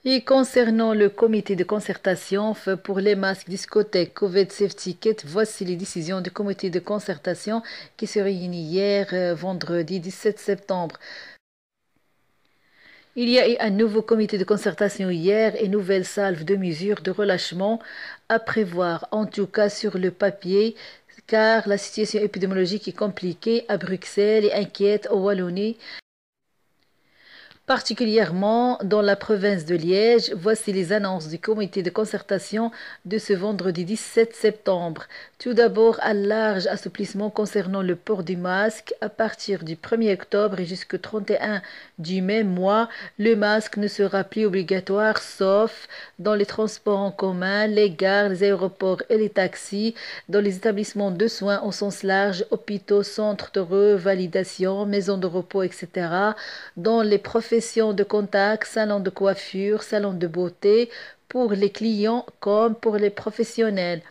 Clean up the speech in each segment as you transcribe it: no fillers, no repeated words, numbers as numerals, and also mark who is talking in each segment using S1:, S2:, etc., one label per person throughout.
S1: Et concernant le comité de concertation pour les masques discothèques COVID Safety Kit, voici les décisions du comité de concertation qui se réunit hier, vendredi 17 septembre. Il y a eu un nouveau comité de concertation hier et nouvelle salve de mesures de relâchement à prévoir, en tout cas sur le papier, car la situation épidémiologique est compliquée à Bruxelles et inquiète au Wallonie, particulièrement dans la province de Liège. Voici les annonces du comité de concertation de ce vendredi 17 septembre. Tout d'abord, un large assouplissement concernant le port du masque. À partir du 1er octobre et jusqu'au 31 du même mois, le masque ne sera plus obligatoire sauf dans les transports en commun, les gares, les aéroports et les taxis, dans les établissements de soins au sens large, hôpitaux, centres de revalidation, maisons de repos, etc., dans les professions de contact, salons de coiffure, salons de beauté, pour les clients comme pour les professionnels.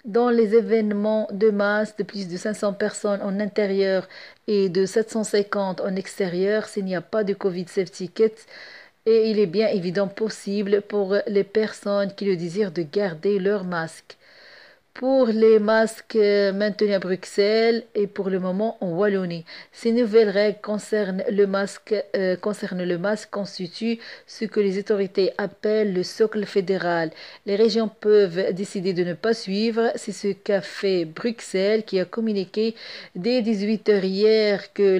S1: Dans les événements de masse de plus de 500 personnes en intérieur et de 750 en extérieur, s'il n'y a pas de Covid Safety Kit, et il est bien évident possible pour les personnes qui le désirent de garder leur masque. Pour les masques maintenus à Bruxelles et pour le moment en Wallonie, ces nouvelles règles concernent le masque constituent ce que les autorités appellent le socle fédéral. Les régions peuvent décider de ne pas suivre. C'est ce qu'a fait Bruxelles qui a communiqué dès 18 heures hier que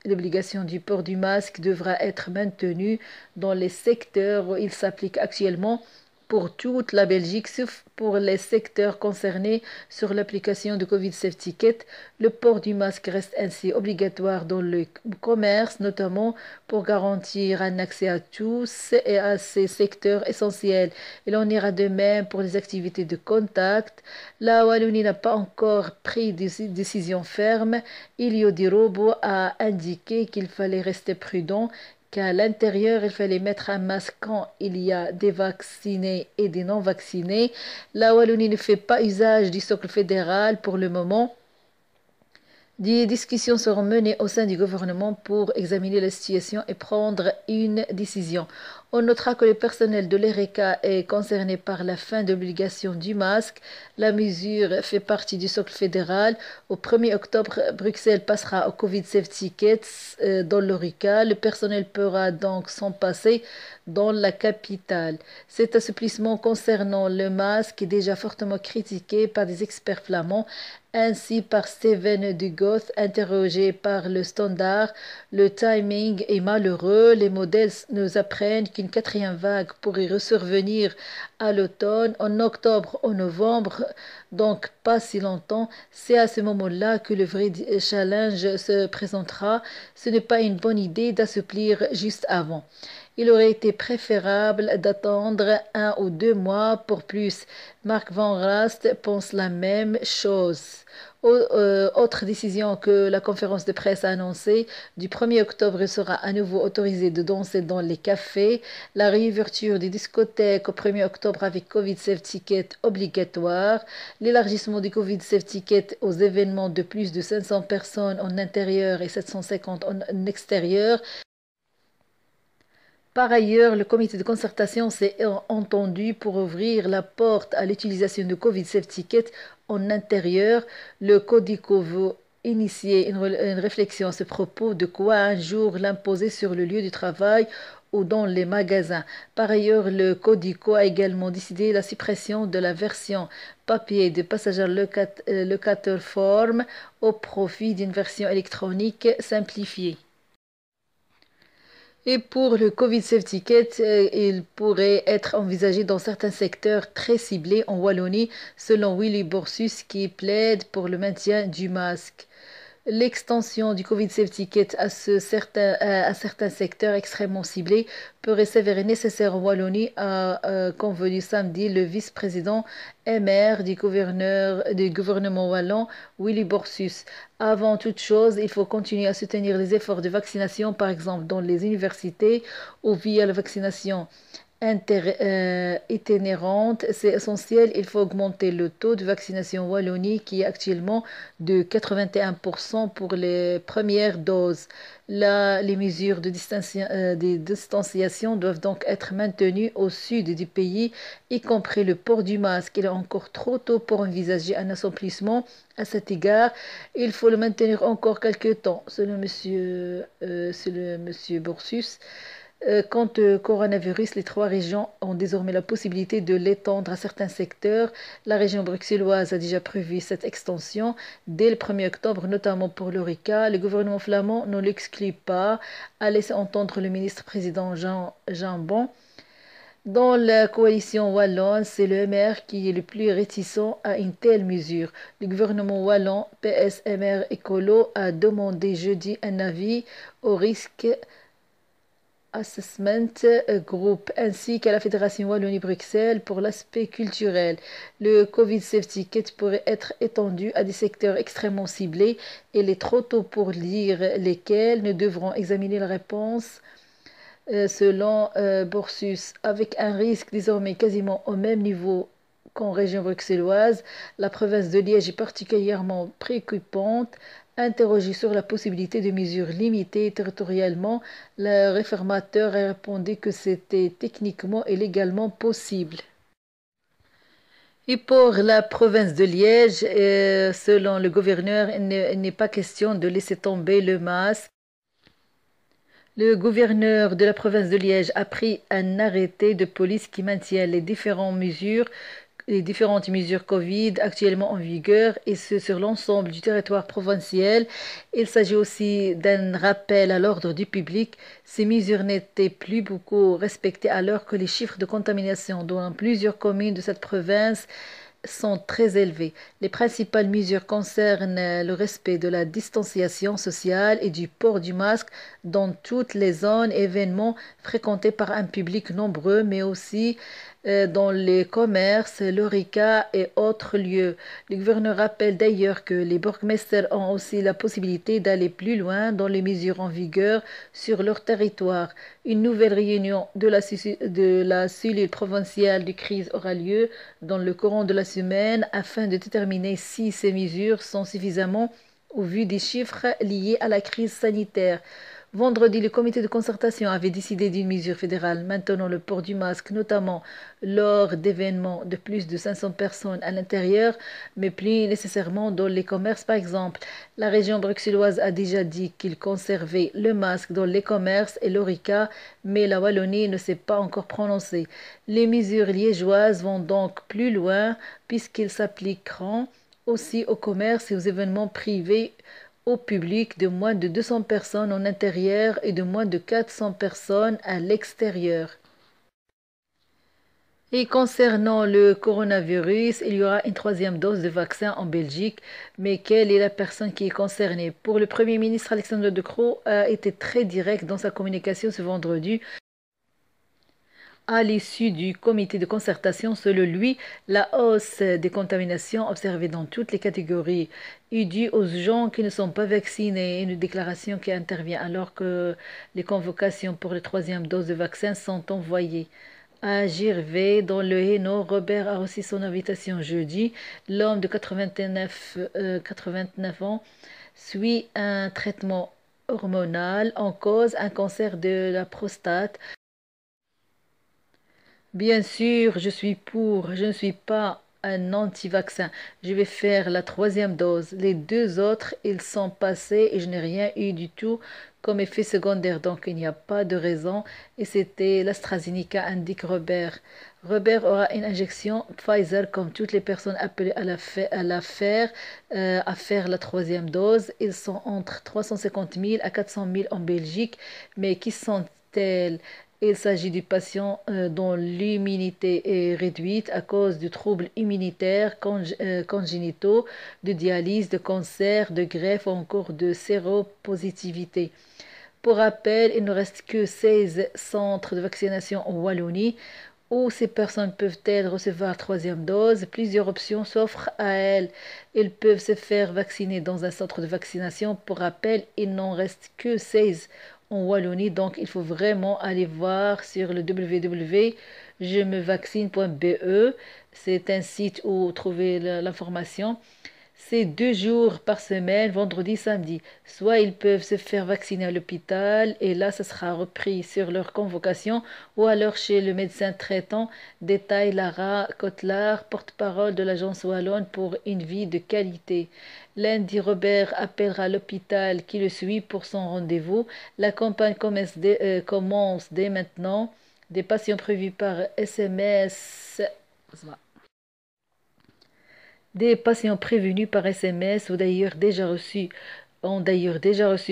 S1: l'obligation du port du masque devra être maintenue dans les secteurs où il s'applique actuellement pour toute la Belgique, sauf pour les secteurs concernés sur l'application de Covid Safety Kit. Le port du masque reste ainsi obligatoire dans le commerce, notamment pour garantir un accès à tous et à ces secteurs essentiels. Il en ira de même pour les activités de contact. La Wallonie n'a pas encore pris de décision ferme. Elio Di Robo a indiqué qu'il fallait rester prudent qu'à l'intérieur, il fallait mettre un masque quand il y a des vaccinés et des non-vaccinés. La Wallonie ne fait pas usage du socle fédéral pour le moment. Des discussions seront menées au sein du gouvernement pour examiner la situation et prendre une décision. On notera que le personnel de l'ERECA est concerné par la fin de l'obligation du masque. La mesure fait partie du socle fédéral. Au 1er octobre, Bruxelles passera au Covid Safety Kits dans l'ORECA. Le personnel pourra donc s'en passer dans la capitale. Cet assouplissement concernant le masque est déjà fortement critiqué par des experts flamands ainsi par Steven de Goth, interrogé par le Standard. Le timing est malheureux. Les modèles nous apprennent qu'une quatrième vague pourrait ressurvenir à l'automne, en octobre ou novembre, donc pas si longtemps. C'est à ce moment-là que le vrai challenge se présentera. Ce n'est pas une bonne idée d'assouplir juste avant. Il aurait été préférable d'attendre 1 ou 2 mois pour plus. Mark Van Rast pense la même chose. Autre décision que la conférence de presse a annoncée, du 1er octobre, il sera à nouveau autorisé de danser dans les cafés. La réouverture des discothèques au 1er octobre avec Covid Safety Kit obligatoire. L'élargissement du Covid Safety Kit aux événements de plus de 500 personnes en intérieur et 750 en extérieur. Par ailleurs, le comité de concertation s'est entendu pour ouvrir la porte à l'utilisation de Covid Safety Kit en intérieur. Le Codico veut initier une réflexion à ce propos, de quoi un jour l'imposer sur le lieu du travail ou dans les magasins. Par ailleurs, le Codico a également décidé la suppression de la version papier de Passenger Locator Form au profit d'une version électronique simplifiée. Et pour le Covid Safety Kit, il pourrait être envisagé dans certains secteurs très ciblés en Wallonie, selon Willy Borsus qui plaide pour le maintien du masque. L'extension du Covid Safety Kit à certains secteurs extrêmement ciblés pourrait s'avérer nécessaire en Wallonie, a convenu samedi le vice-président MR du gouvernement wallon, Willy Borsus. Avant toute chose, il faut continuer à soutenir les efforts de vaccination, par exemple dans les universités ou via la vaccination itinérante, c'est essentiel. Il faut augmenter le taux de vaccination en Wallonie qui est actuellement de 81% pour les premières doses. Là, les mesures de distanciation doivent donc être maintenues au sud du pays, y compris le port du masque. Il est encore trop tôt pour envisager un assouplissement à cet égard. Il faut le maintenir encore quelques temps, selon monsieur Borsus. Quant au coronavirus, les trois régions ont désormais la possibilité de l'étendre à certains secteurs. La région bruxelloise a déjà prévu cette extension dès le 1er octobre, notamment pour l'Orica. Le gouvernement flamand ne l'exclut pas, a laissé entendre le ministre-président Jean Jambon. Dans la coalition wallonne, c'est le MR qui est le plus réticent à une telle mesure. Le gouvernement wallon, PSMR Écolo, a demandé jeudi un avis au risque Assessment Group ainsi qu'à la Fédération Wallonie-Bruxelles pour l'aspect culturel. Le Covid Safety Kit pourrait être étendu à des secteurs extrêmement ciblés et il est trop tôt pour dire lesquels. Nous devrons examiner la réponse selon Borsus. Avec un risque désormais quasiment au même niveau qu'en région bruxelloise, la province de Liège est particulièrement préoccupante. Interrogé sur la possibilité de mesures limitées territorialement, le réformateur a répondu que c'était techniquement et légalement possible. Et pour la province de Liège, selon le gouverneur, il n'est pas question de laisser tomber le masque. Le gouverneur de la province de Liège a pris un arrêté de police qui maintient les différentes mesures Covid actuellement en vigueur et ce sur l'ensemble du territoire provincial. Il s'agit aussi d'un rappel à l'ordre du public. Ces mesures n'étaient plus beaucoup respectées alors que les chiffres de contamination dans plusieurs communes de cette province sont très élevés. Les principales mesures concernent le respect de la distanciation sociale et du port du masque dans toutes les zones et événements fréquentés par un public nombreux, mais aussi dans les commerces, l'ORICA et autres lieux. Le gouverneur rappelle d'ailleurs que les bourgmesters ont aussi la possibilité d'aller plus loin dans les mesures en vigueur sur leur territoire. Une nouvelle réunion de la cellule provinciale de crise aura lieu dans le courant de la semaine afin de déterminer si ces mesures sont suffisamment au vu des chiffres liés à la crise sanitaire. Vendredi, le comité de concertation avait décidé d'une mesure fédérale maintenant le port du masque, notamment lors d'événements de plus de 500 personnes à l'intérieur, mais plus nécessairement dans les commerces par exemple. La région bruxelloise a déjà dit qu'il conservait le masque dans les commerces et l'ORICA, mais la Wallonie ne s'est pas encore prononcée. Les mesures liégeoises vont donc plus loin puisqu'ils s'appliqueront aussi aux commerces et aux événements privés au public de moins de 200 personnes en intérieur et de moins de 400 personnes à l'extérieur. Et concernant le coronavirus, il y aura une troisième dose de vaccin en Belgique. Mais quelle est la personne qui est concernée? Pour le Premier ministre, Alexander De Croo a été très direct dans sa communication ce vendredi. À l'issue du comité de concertation, selon lui, la hausse des contaminations observée dans toutes les catégories est due aux gens qui ne sont pas vaccinés. Une déclaration qui intervient alors que les convocations pour la troisième dose de vaccin sont envoyées. À Girvé, dans le Hainaut, Robert a reçu son invitation jeudi. L'homme de 89 ans suit un traitement hormonal en cause un cancer de la prostate. Bien sûr, je suis pour. Je ne suis pas un anti-vaccin. Je vais faire la troisième dose. Les deux autres, ils sont passés et je n'ai rien eu du tout comme effet secondaire. Donc, il n'y a pas de raison. Et c'était l'AstraZeneca, indique Robert. Robert aura une injection Pfizer comme toutes les personnes appelées à faire la troisième dose. Ils sont entre 350 000 à 400 000 en Belgique. Mais qui sont-elles? Il s'agit du patient dont l'immunité est réduite à cause de troubles immunitaires congénitaux, de dialyse, de cancer, de greffe ou encore de séropositivité. Pour rappel, il ne reste que 16 centres de vaccination en Wallonie où ces personnes peuvent-elles recevoir la troisième dose. Plusieurs options s'offrent à elles. Ils peuvent se faire vacciner dans un centre de vaccination. Pour rappel, il n'en reste que 16 en Wallonie. Donc, il faut vraiment aller voir sur le www.jemevaccine.be. C'est un site où trouver l'information. C'est 2 jours par semaine, vendredi, samedi. Soit ils peuvent se faire vacciner à l'hôpital et là, ça sera repris sur leur convocation ou alors chez le médecin traitant, détaille Lara Kotlar, porte-parole de l'agence wallonne pour une vie de qualité. Lundi, Robert appellera l'hôpital qui le suit pour son rendez-vous. La campagne commence dès maintenant. Des patients prévus par SMS. Des patients prévenus par SMS ont d'ailleurs déjà reçu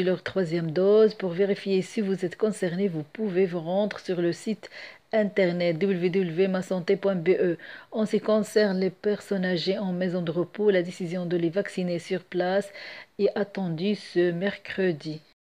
S1: leur troisième dose. Pour vérifier si vous êtes concerné, vous pouvez vous rendre sur le site internet www.masanté.be. En ce qui concerne les personnes âgées en maison de repos, la décision de les vacciner sur place est attendue ce mercredi.